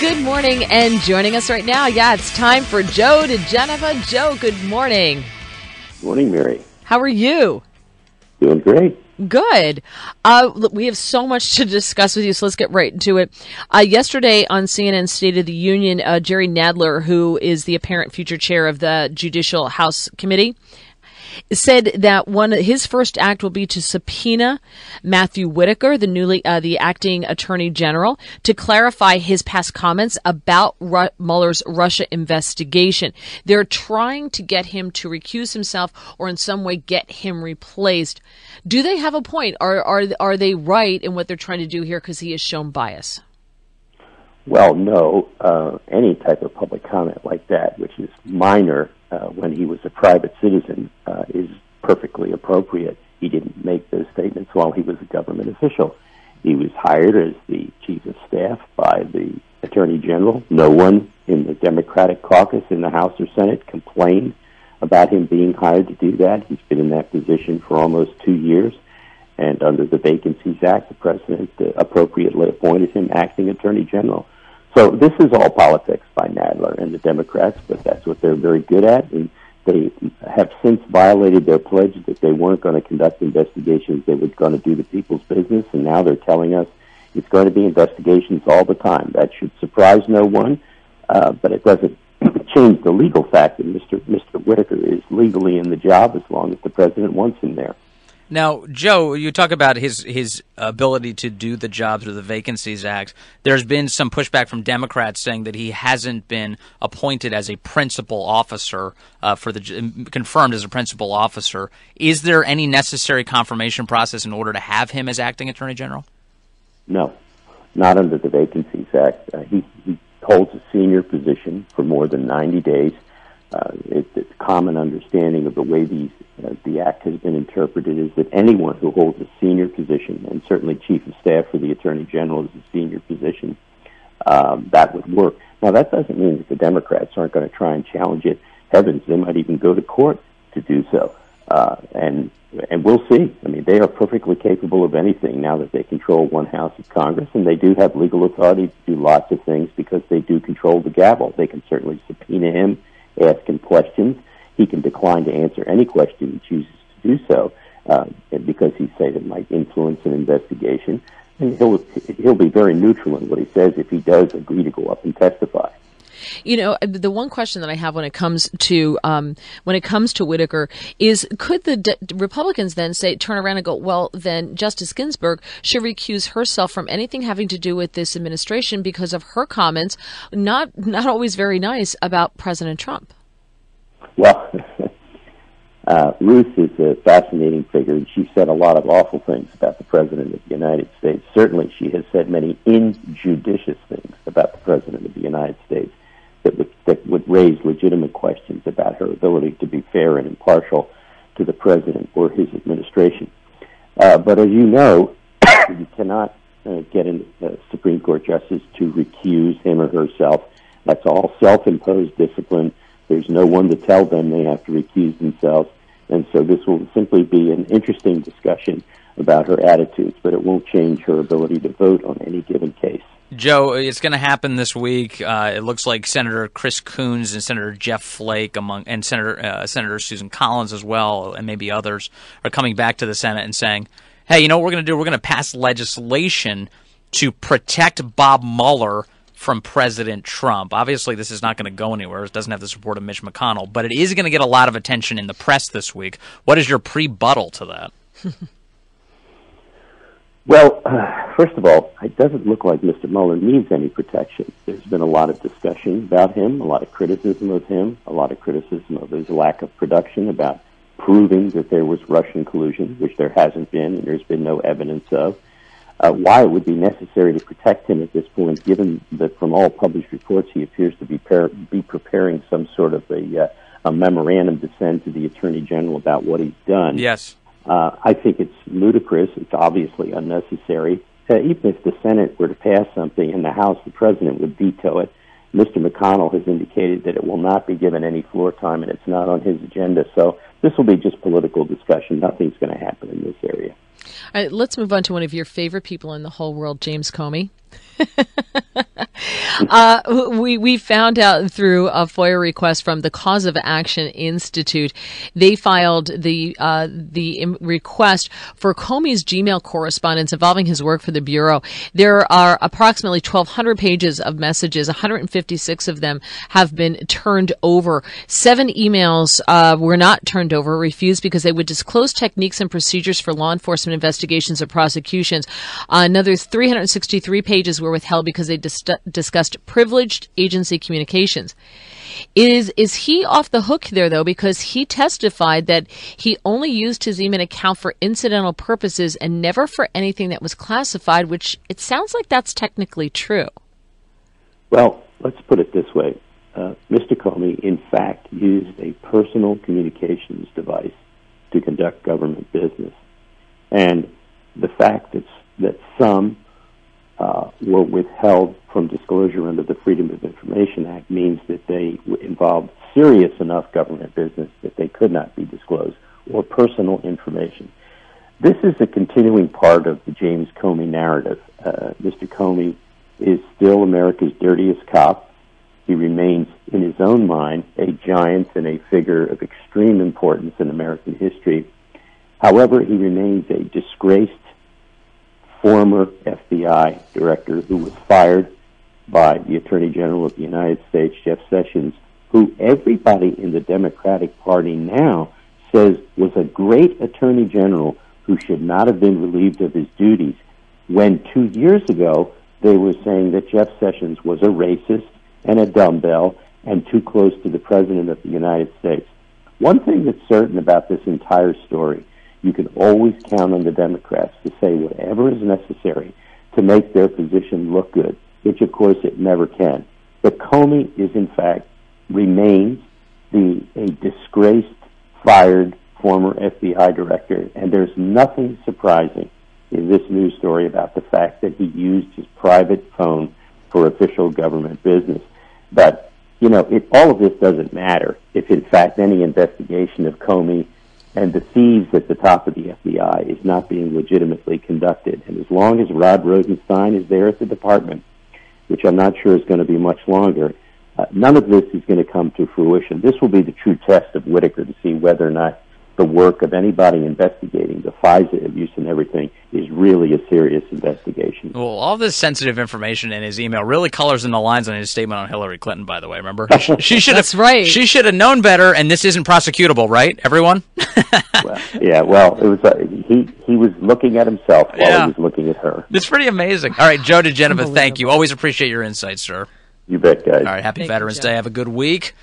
Good morning, and joining us right now, it's time for Joe DiGenova. Joe, good morning. Morning, Mary. How are you? Doing great. Good. We have so much to discuss with you, so let's get right into it. Yesterday on CNN State of the Union, Jerry Nadler, who is the apparent future chair of the Judicial House Committee, said that his first act will be to subpoena Matthew Whitaker, the acting attorney general, to clarify his past comments about Mueller's Russia investigation. They're trying to get him to recuse himself or in some way get him replaced. Do they have a point? Are they right in what they're trying to do here because he has shown bias? Well, no. Any type of public comment like that, which is minor when he was a private citizen, is perfectly appropriate. He didn't make those statements while he was a government official. He was hired as the chief of staff by the attorney general. No one in the Democratic caucus in the House or Senate complained about him being hired to do that. He's been in that position for almost 2 years. And under the Vacancies Act, the president appropriately appointed him acting attorney general. So this is all politics by Nadler and the Democrats, but that's what they're very good at. And they have since violated their pledge that they weren't going to conduct investigations. They were going to do the people's business, and now they're telling us it's going to be investigations all the time. That should surprise no one, but it doesn't change the legal fact that Mr. Whitaker is legally in the job as long as the president wants him there. Now, Joe, you talk about his ability to do the job through the Vacancies Act. There's been some pushback from Democrats saying that he hasn't been appointed as a principal officer, confirmed as a principal officer. Is there any necessary confirmation process in order to have him as acting attorney general? No, not under the Vacancies Act. He holds a senior position for more than 90 days. It's common understanding of the way the act has been interpreted is that anyone who holds a senior position, and certainly chief of staff for the attorney general is a senior position, that would work. Now, that doesn't mean that the Democrats aren't going to try and challenge it. Heavens, they might even go to court to do so. And we'll see. I mean, they are perfectly capable of anything now that they control one house of Congress, and they do have legal authority to do lots of things because they do control the gavel. They can certainly subpoena him, ask him questions. He can decline to answer any question he chooses to do so because he says it might influence an investigation. And he'll be very neutral in what he says if he does agree to go up and testify. You know, the one question that I have when it comes to Whitaker is, could the Republicans then turn around and go, well, then Justice Ginsburg should recuse herself from anything having to do with this administration because of her comments, not always very nice, about President Trump? Well, Ruth is a fascinating figure, and she said a lot of awful things about the President of the United States. Certainly, she has said many injudicious things about the President of the United States that would raise legitimate questions about her ability to be fair and impartial to the President or his administration. But as you know, you cannot get a Supreme Court justice to recuse him or herself. That's all self-imposed discipline. There's no one to tell them they have to recuse themselves. And so this will simply be an interesting discussion about her attitudes, but it won't change her ability to vote on any given case. Joe, it's going to happen this week. It looks like Senator Chris Coons and Senator Jeff Flake and Senator Susan Collins as well, and maybe others, are coming back to the Senate and saying, hey, you know what we're going to do? We're going to pass legislation to protect Bob Mueller from President Trump. Obviously, this is not going to go anywhere. It doesn't have the support of Mitch McConnell, but it is going to get a lot of attention in the press this week. What is your rebuttal to that? Well, first of all, it doesn't look like Mr. Mueller needs any protection. There's been a lot of discussion about him, a lot of criticism of him, a lot of criticism of his lack of production about proving that there was Russian collusion, which there hasn't been, and there's been no evidence of. Why it would be necessary to protect him at this point, given that from all published reports he appears to be preparing some sort of a memorandum to send to the Attorney General about what he's done. Yes. I think it's ludicrous. It's obviously unnecessary. Even if the Senate were to pass something and the House, the President would veto it, Mr. McConnell has indicated that it will not be given any floor time and it's not on his agenda. So this will be just political discussion. Nothing's going to happen in this area. All right, let's move on to one of your favorite people in the whole world, James Comey. We found out through a FOIA request from the Cause of Action Institute. They filed the request for Comey's Gmail correspondence involving his work for the Bureau. There are approximately 1,200 pages of messages. 156 of them have been turned over. 7 emails were not turned over, refused because they would disclose techniques and procedures for law enforcement investigations or prosecutions. Another 363 pages were withheld because they discussed privileged agency communications. Is he off the hook there, though, because he testified that he only used his email account for incidental purposes and never for anything that was classified, which it sounds like that's technically true. Well, let's put it this way. Mr. Comey, in fact, used a personal communications device to conduct government business. And the fact that some were withheld from disclosure under the Freedom of Information Act means that they involved serious enough government business that they could not be disclosed, or personal information. This is a continuing part of the James Comey narrative. Mr. Comey is still America's dirtiest cop. He remains, in his own mind, a giant and a figure of extreme importance in American history. However, he remains a disgraced former FBI director who was fired by the Attorney General of the United States, Jeff Sessions, who everybody in the Democratic Party now says was a great Attorney General who should not have been relieved of his duties, when 2 years ago they were saying that Jeff Sessions was a racist and a dumbbell and too close to the President of the United States. One thing that's certain about this entire story: you can always count on the Democrats to say whatever is necessary to make their position look good, which of course it never can. But Comey is, in fact, remains a disgraced, fired former FBI director, and there's nothing surprising in this news story about the fact that he used his private phone for official government business. But, all of this doesn't matter if, in fact, any investigation of Comey and the thieves at the top of the FBI is not being legitimately conducted. And as long as Rod Rosenstein is there at the department, which I'm not sure is going to be much longer, none of this is going to come to fruition. This will be the true test of Whitaker to see whether or not the work of anybody investigating the FISA abuse and everything is really a serious investigation. Well, all this sensitive information in his email really colors in the lines on his statement on Hillary Clinton, by the way, remember? She should That's right. She should have known better, and this isn't prosecutable, right, everyone? It was he was looking at himself while he was looking at her. It's pretty amazing. All right, Joe DiGenova, thank you. Always appreciate your insights, sir. You bet, guys. All right, happy Veterans Day. Have a good week.